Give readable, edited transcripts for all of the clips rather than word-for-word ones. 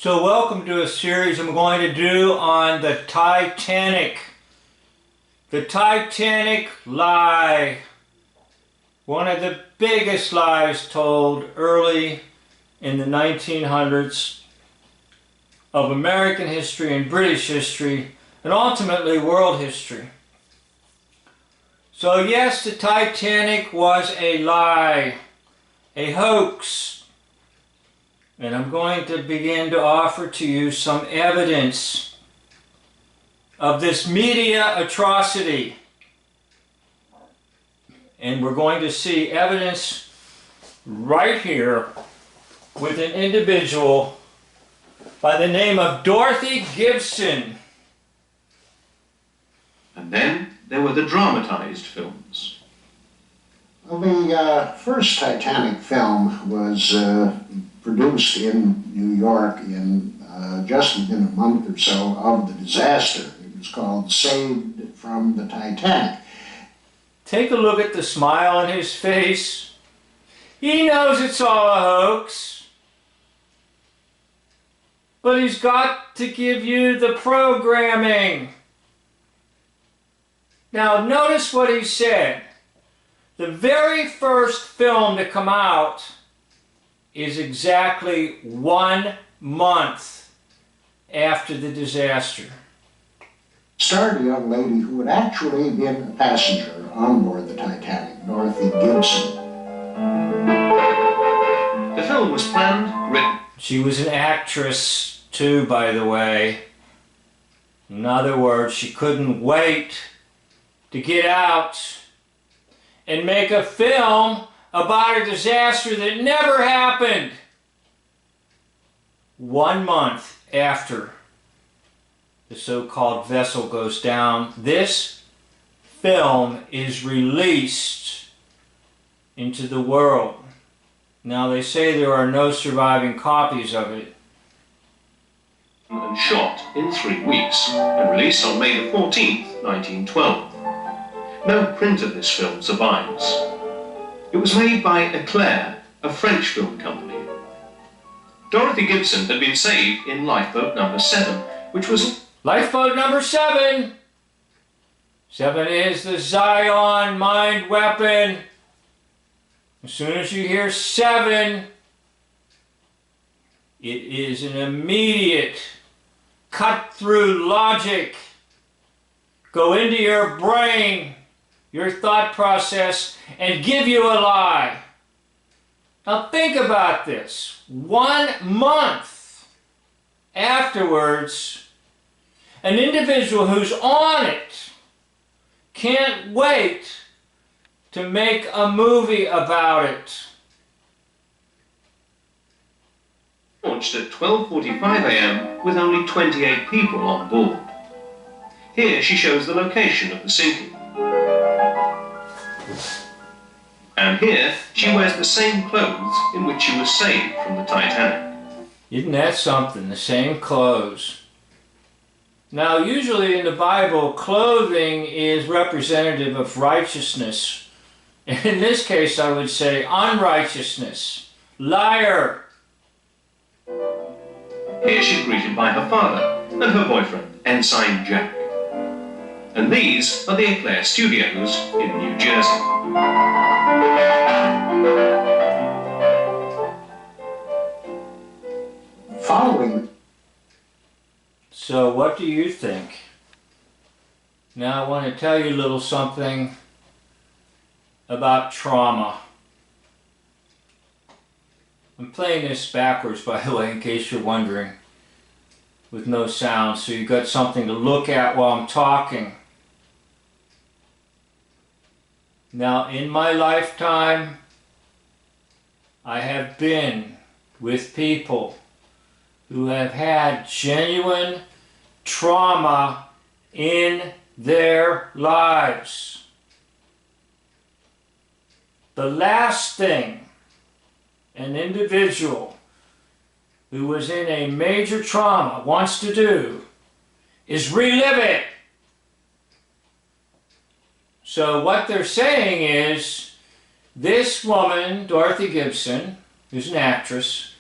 So welcome to a series I'm going to do on the Titanic. The Titanic lie. One of the biggest lies told early in the 1900s of American history and British history and ultimately world history. So yes, the Titanic was a lie, a hoax. And I'm going to begin to offer to you some evidence of this media atrocity. And we're going to see evidence right here with an individual by the name of Dorothy Gibson. And then there were the dramatized films. Well, the first Titanic film was produced in New York in just within a month or so of the disaster. It was called Saved from the Titanic. Take a look at the smile on his face. He knows it's all a hoax. But he's got to give you the programming. Now notice what he said. The very first film to come out is exactly 1 month after the disaster. Starred a young lady who had actually been a passenger on board the Titanic, Dorothy Gibson. The film was planned, written. She was an actress too, by the way. In other words, she couldn't wait to get out and make a film about a disaster that never happened. 1 month after the so-called vessel goes down, this film is released into the world. Now they say there are no surviving copies of it. And shot in 3 weeks and released on May the 14th, 1912. No print of this film survives. It was made by Eclair, a French film company. Dorothy Gibson had been saved in lifeboat number 7, which was... Lifeboat number 7! 7 is the Zion mind weapon. As soon as you hear 7, it is an immediate cut through logic. Go into your brain, your thought process, and give you a lie. Now think about this. 1 month afterwards, an individual who's on it can't wait to make a movie about it. Launched at 12:45 a.m. with only 28 people on board. Here she shows the location of the sinking. And here she wears the same clothes in which she was saved from the Titanic. Isn't that something? The same clothes. Now usually in the Bible, clothing is representative of righteousness. In this case I would say unrighteousness. Liar. Here she's greeted by her father and her boyfriend, Ensign Jack. And these are the Eclair Studios in New Jersey. Following. So what do you think? Now I want to tell you a little something about trauma. I'm playing this backwards, by the way, in case you're wondering, with no sound, so you've got something to look at while I'm talking. Now, in my lifetime, I have been with people who have had genuine trauma in their lives. The last thing an individual who was in a major trauma wants to do is relive it. So what they're saying is, this woman, Dorothy Gibson, who's an actress,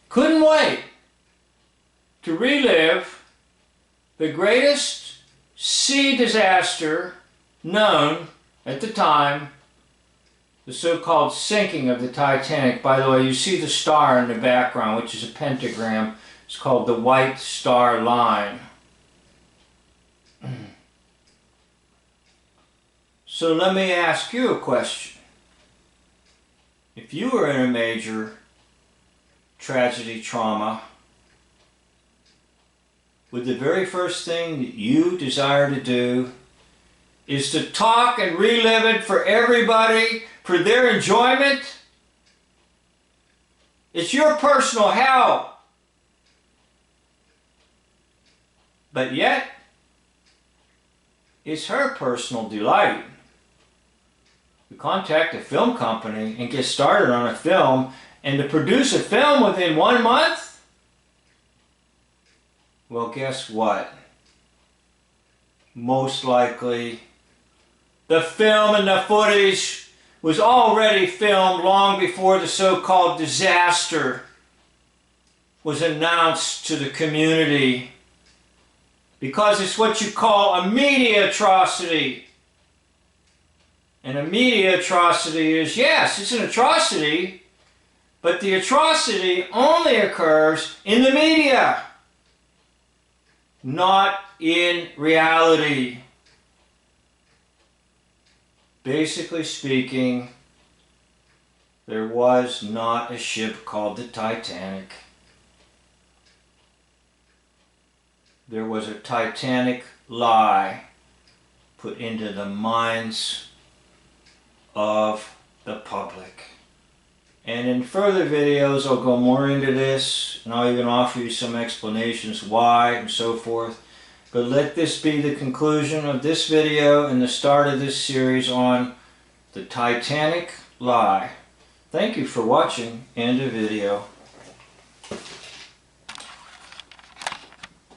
couldn't wait to relive the greatest sea disaster known at the time, the so-called sinking of the Titanic. By the way, you see the star in the background, which is a pentagram. It's called the White Star Line. So let me ask you a question. If you were in a major tragedy, trauma, would the very first thing that you desire to do is to talk and relive it for everybody, for their enjoyment? It's your personal hell. But yet, it's her personal delight. You contact a film company and get started on a film, and to produce a film within 1 month? Well, guess what? Most likely, the film and the footage was already filmed long before the so-called disaster was announced to the community, because it's what you call a media atrocity. And a media atrocity is, yes, it's an atrocity, but the atrocity only occurs in the media, not in reality. Basically speaking, there was not a ship called the Titanic. There was a Titanic lie put into the minds of the public. And in further videos I'll go more into this, and I'll even offer you some explanations why and so forth. But let this be the conclusion of this video and the start of this series on the Titanic lie. Thank you for watching. End of video.